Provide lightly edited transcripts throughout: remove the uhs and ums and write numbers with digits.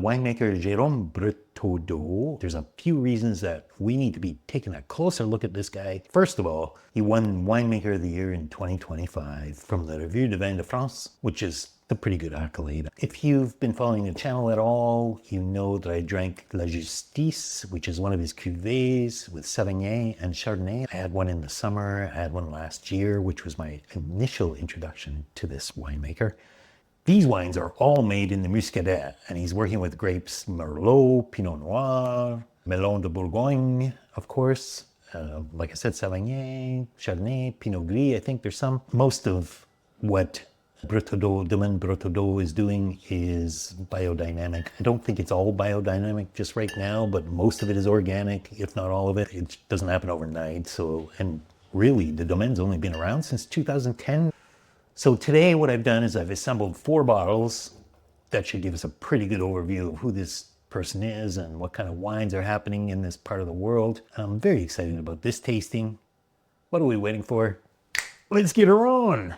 Winemaker Domaine Bretaudeau. There's a few reasons that we need to be taking a closer look at this guy. First of all, he won Winemaker of the Year in 2025 from the Revue de Vin de France, which is a pretty good accolade. If you've been following the channel at all, you know that I drank La Justice, which is one of his cuvées with Sauvignon and Chardonnay. I had one in the summer, I had one last year, which was my initial introduction to this winemaker. These wines are all made in the Muscadet, and he's working with grapes Merlot, Pinot Noir, Melon de Bourgogne, of course. Like I said, Sauvignon, Chardonnay, Pinot Gris. I think there's some. Most of what Domaine Bretaudeau is doing is biodynamic. I don't think it's all biodynamic just right now, but most of it is organic, if not all of it. It doesn't happen overnight. So, and really, the Domaine's only been around since 2010. So today what I've done is I've assembled 4 bottles that should give us a pretty good overview of who this person is and what kind of wines are happening in this part of the world. I'm very excited about this tasting. What are we waiting for? Let's get her on!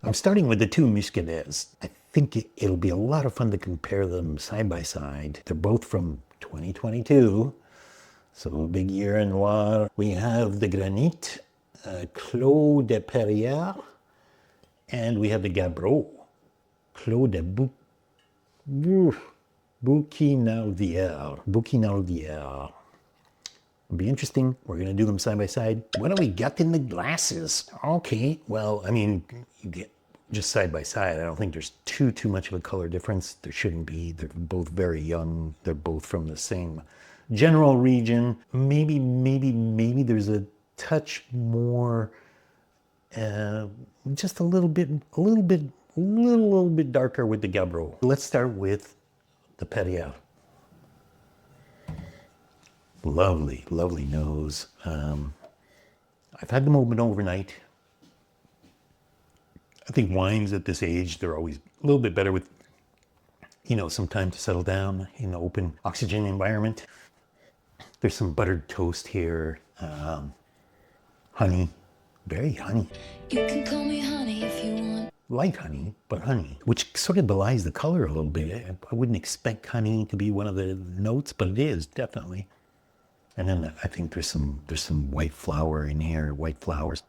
I'm starting with the 2 Muscadets. I think it'll be a lot of fun to compare them side by side. They're both from 2022, so a big year in Loire. We have the Granite, Clos de Perrières, and we have the Gabbro, Clos de Bouquinardières. It'll be interesting. We're going to do them side by side. What do we got in the glasses? Okay, well, I mean, you get just side by side. I don't think there's too much of a color difference. There shouldn't be. They're both very young. They're both from the same general region. Maybe there's a touch more, just a little bit darker with the Gabbro. Let's start with the Perrières. Lovely, lovely nose. I've had them open overnight. I think wines at this age, they're always a little bit better with, some time to settle down in the open oxygen environment. There's some buttered toast here. Honey, very honey. You can call me honey if you want. Light honey, but honey, which sort of belies the color a little bit. I wouldn't expect honey to be one of the notes, but it is definitely. And then I think there's some white flower in here, white flowers.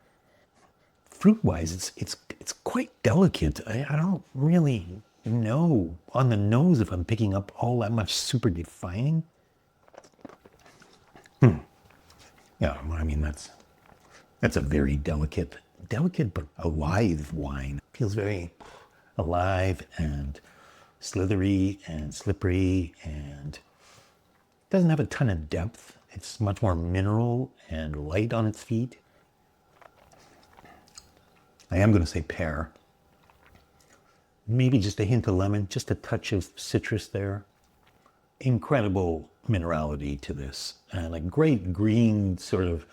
Fruit-wise, it's quite delicate. I don't really know on the nose if I'm picking up all that much super defining. Yeah, I mean that's a very delicate but alive wine. Feels very alive and slithery and slippery, and doesn't have a ton of depth. It's much more mineral and light on its feet. I am going to say pear. Maybe just a hint of lemon, just a touch of citrus there. Incredible minerality to this, and a great green sort of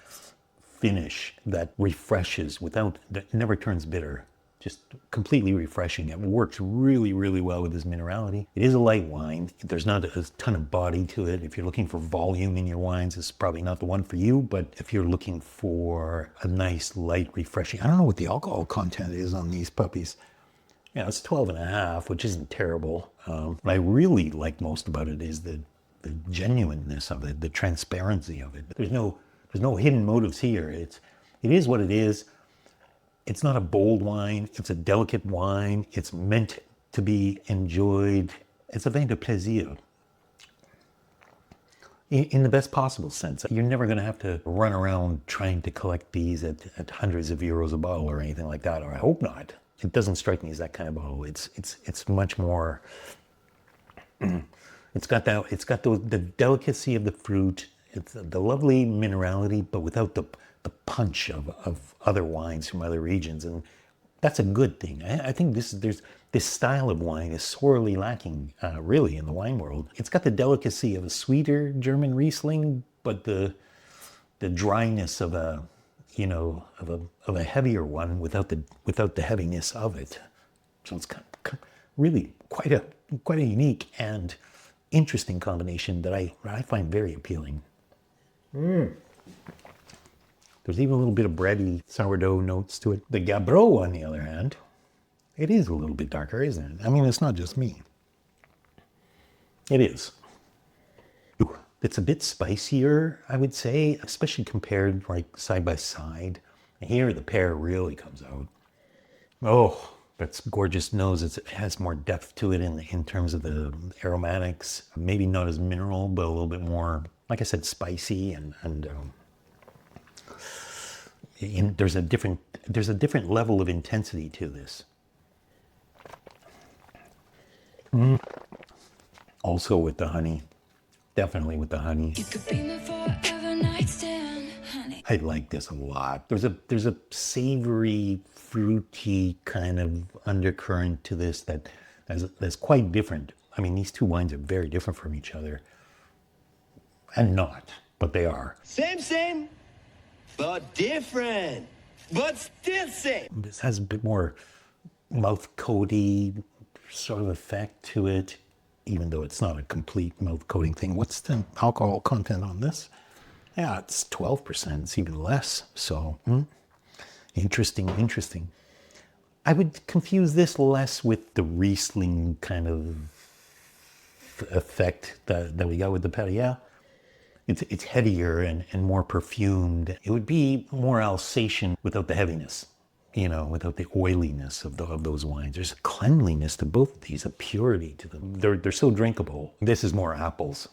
finish that refreshes that never turns bitter. Just completely refreshing. It works really, really well with this minerality. It is a light wine. There's not a ton of body to it. If you're looking for volume in your wines, it's probably not the one for you. But if you're looking for a nice, light, refreshing, I don't know what the alcohol content is on these puppies. Yeah, it's 12.5, which isn't terrible. What I really like most about it is the genuineness of it, the transparency of it. There's no hidden motives here. It is what it is. It's not a bold wine. It's a delicate wine. It's meant to be enjoyed. It's a vin de plaisir in the best possible sense. You're never going to have to run around trying to collect these at hundreds of euros a bottle or anything like that, or I hope not. It doesn't strike me as that kind of bottle. It's much more. It's got the delicacy of the fruit. It's the lovely minerality, but without the punch of other wines from other regions, and that's a good thing. I think this style of wine is sorely lacking, really, in the wine world. It's got the delicacy of a sweeter German Riesling, but the dryness of a heavier one without the heaviness of it. So it's really quite a unique and interesting combination that I find very appealing. The There's even a little bit of bready sourdough notes to it. The Gabbro, on the other hand, it is a little bit darker, isn't it? I mean, it's not just me. It is. Ooh, it's a bit spicier, I would say, especially compared like side by side. And here the pear really comes out. Oh, that's gorgeous nose. It has more depth to it in terms of the aromatics. Maybe not as mineral, but a little bit more, like I said, spicy and there's a different level of intensity to this. Also with the honey, definitely with the honey. You could be my forever nightstand, honey. I like this a lot. There's a savory, fruity kind of undercurrent to this that's quite different. I mean, these two wines are very different from each other, and not, but they are. Same, but different, but still same. This has a bit more mouth coaty sort of effect to it, even though it's not a complete mouth coating thing. What's the alcohol content on this? Yeah, it's 12%. It's even less. So, interesting. I would confuse this less with the Riesling kind of effect that we got with the Perrières. It's heavier and more perfumed. It would be more Alsatian without the heaviness, without the oiliness of those wines. There's a cleanliness to both of these, a purity to them. They're so drinkable. This is more apples.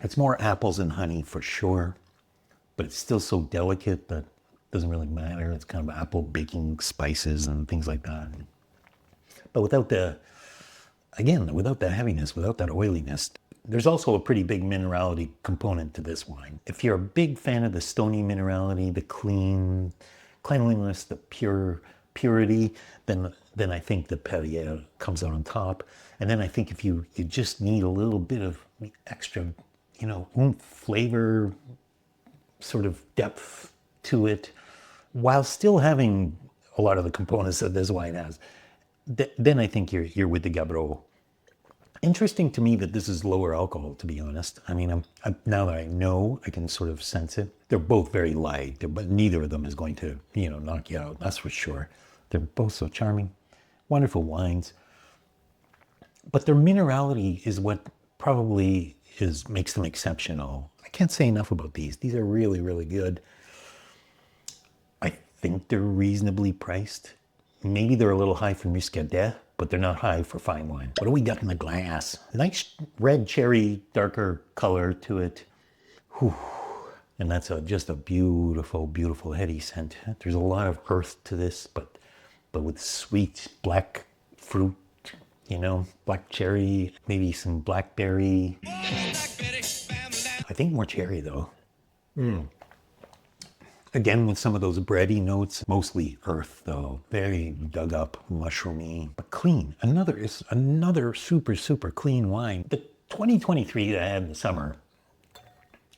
It's more apples and honey for sure, but it's still so delicate that it doesn't really matter. It's kind of apple baking spices and things like that. But without the heaviness, without that oiliness. There's also a pretty big minerality component to this wine. If you're a big fan of the stony minerality, the cleanliness, the purity, then I think the Perrières comes out on top. And then I think if you just need a little bit of extra, flavor, sort of depth to it, while still having a lot of the components that this wine has, then I think you're with the Gabbro. Interesting to me that this is lower alcohol, to be honest. I mean, now that I know, I can sort of sense it. They're both very light, but neither of them is going to, knock you out. That's for sure. They're both so charming, wonderful wines. But their minerality is what probably makes them exceptional. I can't say enough about these. These are really, really good. I think they're reasonably priced. Maybe they're a little high for Muscadet, but they're not high for fine wine. What do we got in the glass? Nice red cherry, darker color to it. Whew. And that's just a beautiful, beautiful heady scent. There's a lot of earth to this, but with sweet black fruit, black cherry, maybe some blackberry. I think more cherry though. Again, with some of those bready notes, mostly earth though, very dug up, mushroomy, but clean. Another super, super clean wine. The 2023 that I had in the summer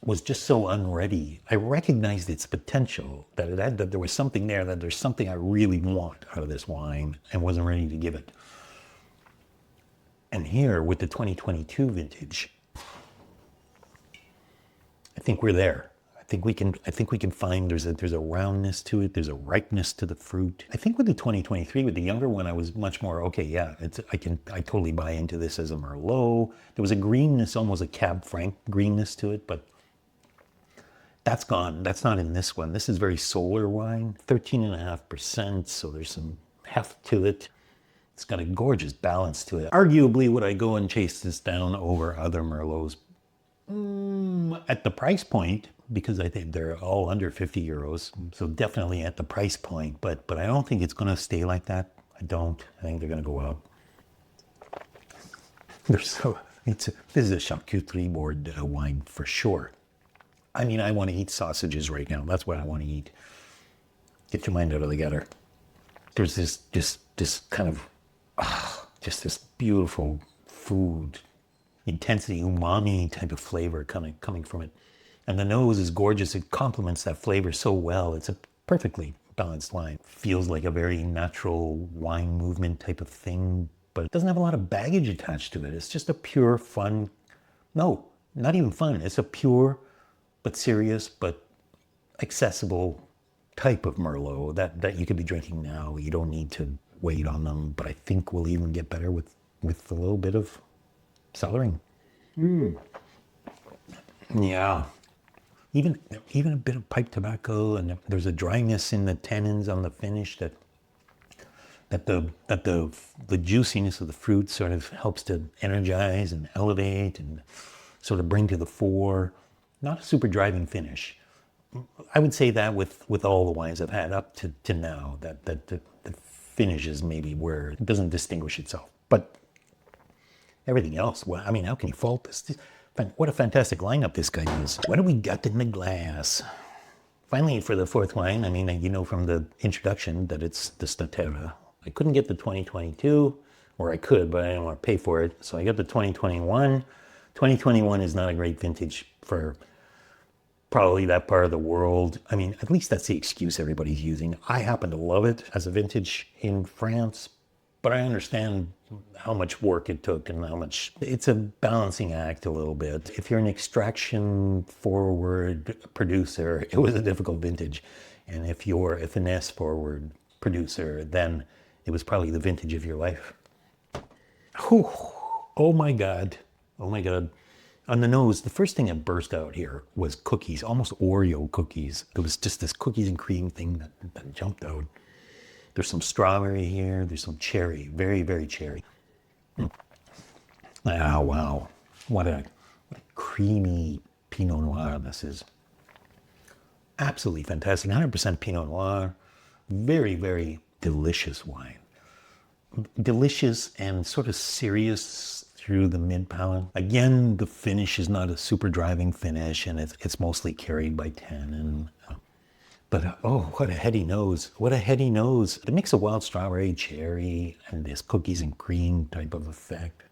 was just so unready. I recognized its potential, that there was something there, that there's something I really want out of this wine and wasn't ready to give it. And here with the 2022 vintage, I think we're there. I think we can find there's a roundness to it. There's a ripeness to the fruit. I think with the 2023, with the younger one, I was much more, okay, yeah, I totally buy into this as a Merlot. There was a greenness, almost a Cab Franc greenness to it, but that's gone. That's not in this one. This is very solar wine, 13.5%. So there's some heft to it. It's got a gorgeous balance to it. Arguably, would I go and chase this down over other Merlots? At the price point, because I think they're all under 50 euros. So definitely at the price point, but I don't think it's going to stay like that. I think they're going to go up. This is a charcuterie board wine for sure. I mean, I want to eat sausages right now. That's what I want to eat. Get your mind out of the gutter. There's this kind of, just this beautiful food, intensity, umami type of flavor coming from it. And the nose is gorgeous. It complements that flavor so well. It's a perfectly balanced wine. Feels like a very natural wine movement type of thing, but it doesn't have a lot of baggage attached to it. It's just a pure fun, no, not even fun. It's a pure, but serious, but accessible type of Merlot that you could be drinking now. You don't need to wait on them, but I think will even get better with a little bit of cellaring. Yeah. Even a bit of pipe tobacco, and there's a dryness in the tannins on the finish that the juiciness of the fruit sort of helps to energize and elevate and sort of bring to the fore. Not a super driving finish. I would say that with all the wines I've had up to now, that the finish is maybe where it doesn't distinguish itself. But everything else, well, I mean, how can you fault this? What a fantastic lineup this guy is. What do we got in the glass? Finally, for the fourth wine, I mean, you know from the introduction that it's the Statera. I couldn't get the 2022, or I could, but I didn't want to pay for it. So I got the 2021. 2021 is not a great vintage for probably that part of the world. I mean, at least that's the excuse everybody's using. I happen to love it as a vintage in France, but I understand how much work it took and how much it's a balancing act a little bit. If you're an extraction forward producer, it was a difficult vintage. And if you're a finesse forward producer, then it was probably the vintage of your life. Whew. Oh my God. Oh my God. On the nose, the first thing that burst out here was cookies, almost Oreo cookies. There was just this cookies and cream thing that jumped out. There's some strawberry here. There's some cherry. Very, very cherry. Ah, wow. What a creamy Pinot Noir this is. Absolutely fantastic. 100% Pinot Noir. Very, very delicious wine. Delicious and sort of serious through the mid-palate. Again, the finish is not a super driving finish, and it's mostly carried by tannin. But oh, what a heady nose. What a heady nose. The mix of wild strawberry, cherry, and this cookies and cream type of effect.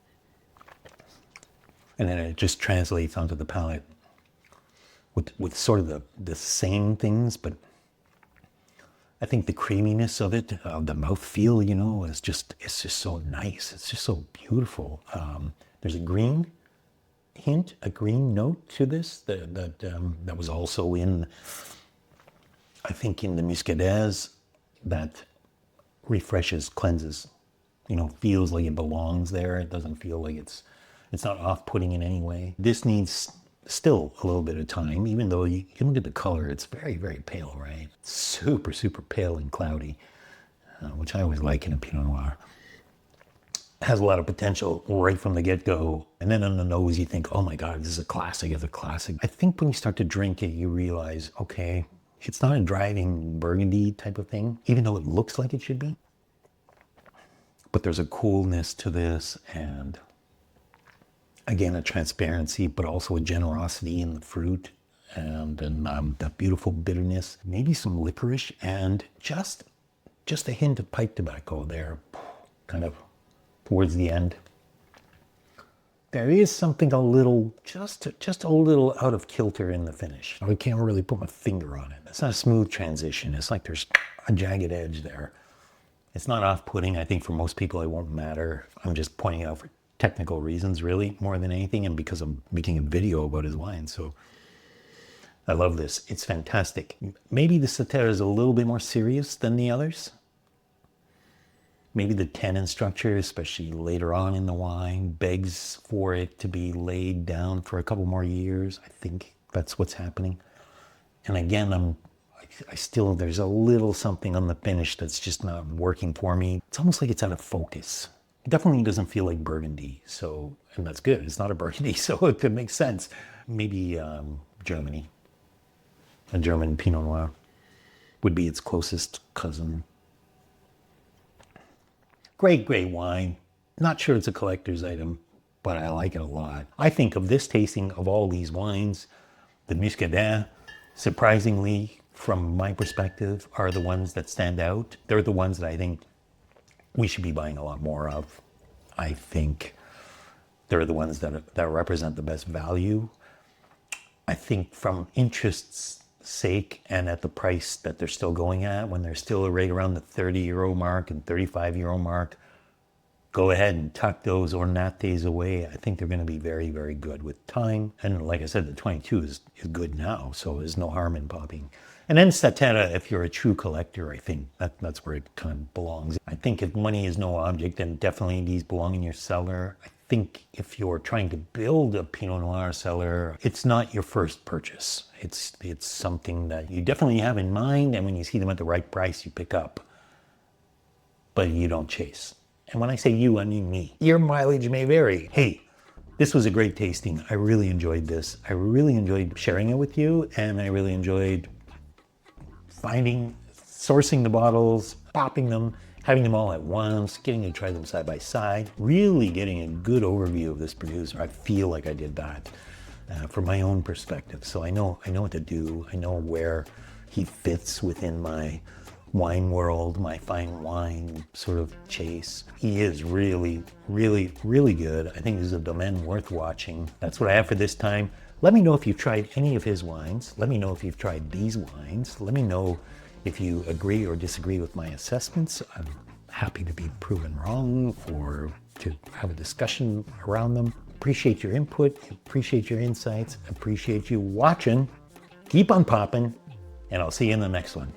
And then it just translates onto the palate with sort of the same things, but I think the creaminess of it, the mouthfeel, you know, it's just so nice. It's just so beautiful. There's a green hint, a green note to this that was also in, I think, in the Muscadet, that refreshes, cleanses, you know, feels like it belongs there. It doesn't feel like it's not off-putting in any way. This needs still a little bit of time, even though you can look at the color, it's very, very pale, right? Super, super pale and cloudy, which I always like in a Pinot Noir. It has a lot of potential right from the get-go. And then on the nose, you think, oh my God, this is a classic, it's a classic. I think when you start to drink it, you realize, okay, it's not a driving burgundy type of thing, even though it looks like it should be. But there's a coolness to this, and again, a transparency, but also a generosity in the fruit, and that beautiful bitterness, maybe some licorice, and just a hint of pipe tobacco there, kind of towards the end. There is something a little, just a little out of kilter in the finish. I can't really put my finger on it. It's not a smooth transition. It's like there's a jagged edge there. It's not off-putting. I think for most people it won't matter. I'm just pointing out for technical reasons, really, more than anything, and because I'm making a video about his wine. So I love this. It's fantastic. Maybe the Statera is a little bit more serious than the others. Maybe the tannin structure, especially later on in the wine, begs for it to be laid down for a couple more years. I think that's what's happening. And again, I still, there's a little something on the finish that's just not working for me. It's almost like it's out of focus. It definitely doesn't feel like Burgundy, so, and that's good. It's not a Burgundy, so it could make sense. Maybe Germany. A German Pinot Noir would be its closest cousin. Great, great wine. Not sure it's a collector's item, but I like it a lot. I think of this tasting of all these wines, the Muscadet, surprisingly, from my perspective, are the ones that stand out. They're the ones that I think we should be buying a lot more of. I think they're the ones that represent the best value. I think from interest's sake and at the price that they're still going at, when they're still right around the 30 euro mark and 35 euro mark, go ahead and tuck those Ornatés away. I think they're going to be very, very good with time. And like I said, the 22 is good now, so there's no harm in popping And then Statera, if you're a true collector, I think that's where it kind of belongs. I think if money is no object, then definitely these belong in your cellar. I think if you're trying to build a Pinot Noir cellar, it's not your first purchase. It's something that you definitely have in mind, and when you see them at the right price, you pick up. But you don't chase. And when I say you, I mean me. Your mileage may vary. Hey, this was a great tasting. I really enjoyed this. I really enjoyed sharing it with you, and I really enjoyed sourcing the bottles, popping them, having them all at once, getting to try them side by side, really getting a good overview of this producer. I feel like I did that from my own perspective. So I know what to do. I know where he fits within my wine world, my fine wine sort of chase. He is really, really, really good. I think this is a Domaine worth watching. That's what I have for this time. Let me know if you've tried any of his wines. Let me know if you've tried these wines. Let me know if you agree or disagree with my assessments. I'm happy to be proven wrong or to have a discussion around them. Appreciate your input, appreciate your insights, appreciate you watching. Keep on popping, and I'll see you in the next one.